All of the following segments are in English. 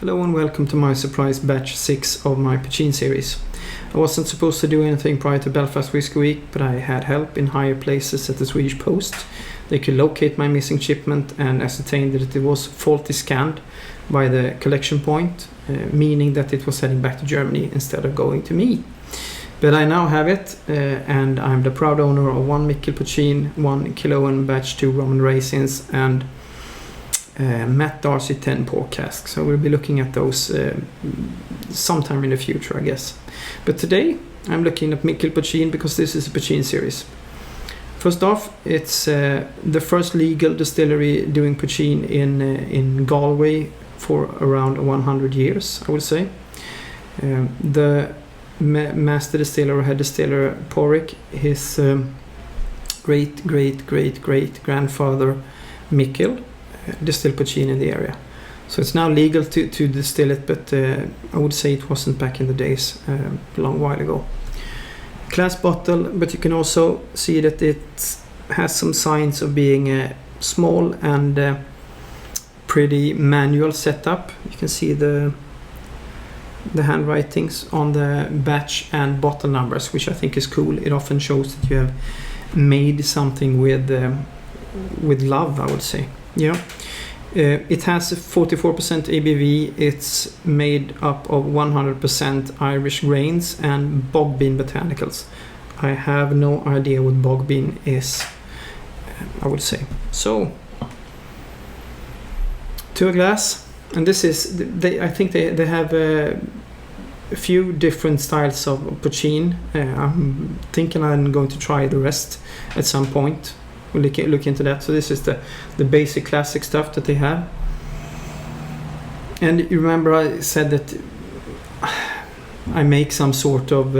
Hello and welcome to my surprise batch 6 of my Poitin series. I wasn't supposed to do anything prior to Belfast Whisky Week, but I had help in higher places at the Swedish Post. They could locate my missing shipment and ascertain that it was faulty scanned by the collection point, meaning that it was heading back to Germany instead of going to me. But I now have it, and I'm the proud owner of 1 Micil Poitin, 1 Killowen Batch 2 rum and raisins, and Matt Darcy 10 pork cask. So we'll be looking at those sometime in the future, I guess. But today I'm looking at Micil Poitin because this is a Poitin series. First off, it's the first legal distillery doing Poitin in Galway for around 100 years, I would say. The master distiller, head distiller Poitin, his great grandfather Micil distilled Poitin in the area. So it's now legal to distill it, but I would say it wasn't back in the days, a long while ago. Glass bottle, but you can also see that it has some signs of being small and pretty manual setup. You can see the handwritings on the batch and bottle numbers, which I think is cool. It often shows that you have made something with love, I would say. Yeah, it has a 44% ABV. It's made up of 100% Irish grains and bog bean botanicals. I have no idea what bog bean is, I would say. So, to a glass, and this is I think they have a few different styles of Poitin. I'm thinking I'm going to try the rest at some point. We'll look into that. So this is the basic classic stuff that they have. And you remember I said that I make some sort of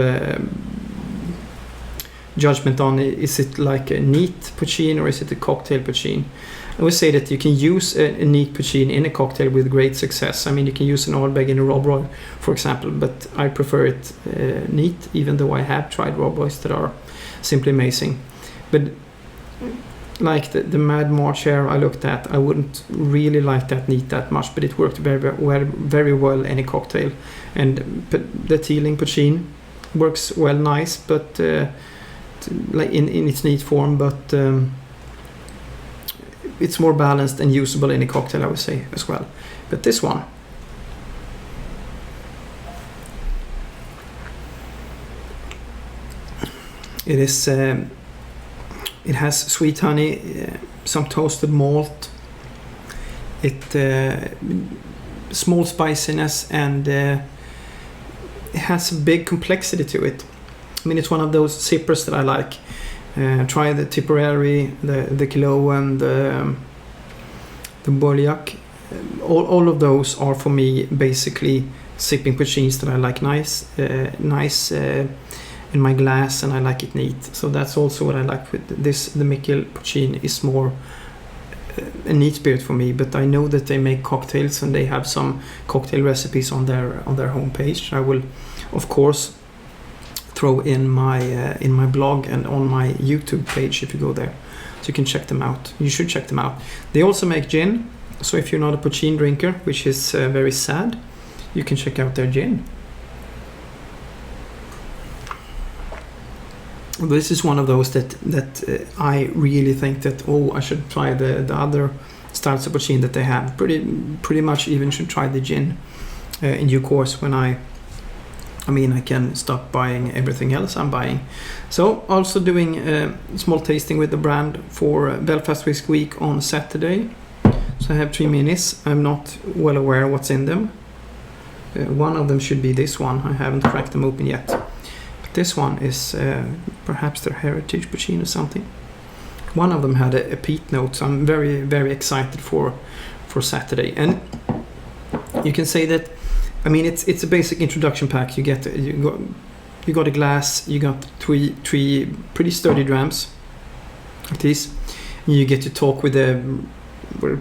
judgment on is it like a neat Poitin or is it a cocktail Poitin. I would say that you can use a neat Poitin in a cocktail with great success. I mean, you can use an Ardbeg in a Rob Roy, for example, but I prefer it neat, even though I have tried Rob Roys that are simply amazing. But like the Mad March here I looked at, I wouldn't really like that neat that much, but it worked very well in a cocktail. And the Teeling Poitin works well, nice, but like in its neat form, but it's more balanced and usable in a cocktail, I would say, as well. But this one, it is it has sweet honey, some toasted malt, small spiciness, and it has a big complexity to it. I mean, it's one of those sippers that I like. Try the Tipperary, the Killowen, the Boiliac. All of those are for me basically sipping Poitins that I like nice in my glass, and I like it neat. So that's also what I like with this. The Micil Poitin is more a neat spirit for me, but I know that they make cocktails and they have some cocktail recipes on their homepage. I will, of course, throw in my blog and on my YouTube page if you go there, so you can check them out. You should check them out. They also make gin, so if you're not a Poitin drinker, which is very sad, you can check out their gin. This is one of those that I really think that I should try the other styles of Poitin that they have. Pretty much even should try the gin in due course when I can stop buying everything else I'm buying. So also doing a small tasting with the brand for Belfast Whisky Week on Saturday. So I have 3 minis. I'm not well aware what's in them. One of them should be this one. I haven't cracked them open yet. But this one is perhaps their heritage Poitin or something. One of them had a peat note, so I'm very excited for Saturday. And you can say that, I mean, it's a basic introduction pack. You got a glass, you got three pretty sturdy drams like this. You get to talk with a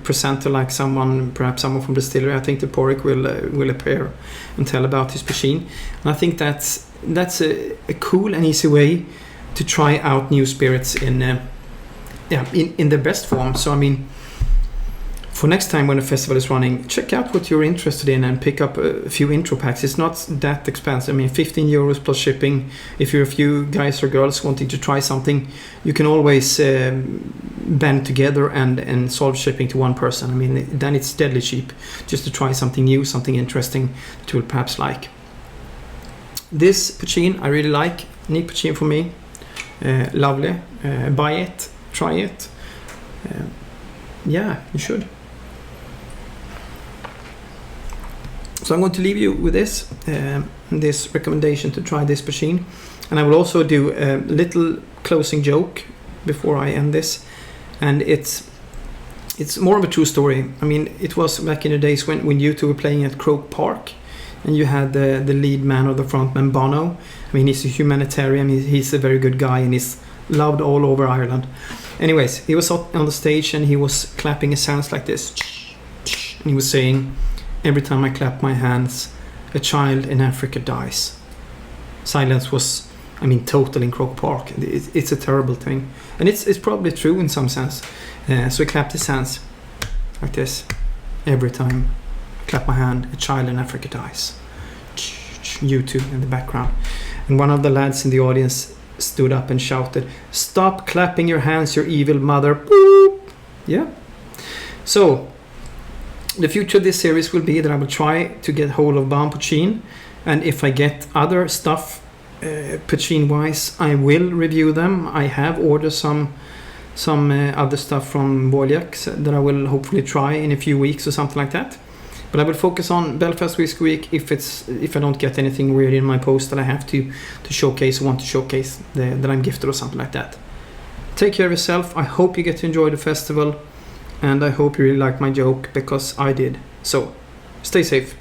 presenter, like perhaps someone from the distillery. I think the Poitin will appear and tell about his Poitin. And I think that's a cool and easy way to try out new spirits in their best form. So I mean, for next time when a festival is running, check out what you're interested in and pick up a few intro packs. It's not that expensive. I mean, 15 euros plus shipping. If you're a few guys or girls wanting to try something, you can always band together and solve shipping to one person. I mean, then it's deadly cheap just to try something new, something interesting that you will perhaps like. This Poitin I really like. Neat Poitin for me. Lovely. Buy it. Try it. Yeah, you should. So I'm going to leave you with this recommendation to try this Poitin, and I will also do a little closing joke before I end this, and it's more of a true story. I mean, it was back in the days when you two were playing at Croke Park, and you had the lead man or the frontman Bono. I mean, he's a humanitarian. He's a very good guy, and he's loved all over Ireland. Anyways, he was on the stage and he was clapping his hands like this, and he was saying, "Every time I clap my hands, a child in Africa dies." Silence was, I mean, total in Croke Park. It's a terrible thing, and it's probably true in some sense. So he clapped his hands like this. "Every time I clap my hand, a child in Africa dies." YouTube in the background, and one of the lads in the audience stood up and shouted, "Stop clapping your hands, you evil mother!" Boop. Yeah. So the future of this series will be that I will try to get hold of Ban Poitin, and if I get other stuff Poitin wise, I will review them. I have ordered some other stuff from Woliak that I will hopefully try in a few weeks or something like that. But I will focus on Belfast Whisky Week if I don't get anything weird in my post that I have to showcase or want to showcase that I'm gifted or something like that. Take care of yourself. I hope you get to enjoy the festival, and I hope you really like my joke, because I did. So, stay safe.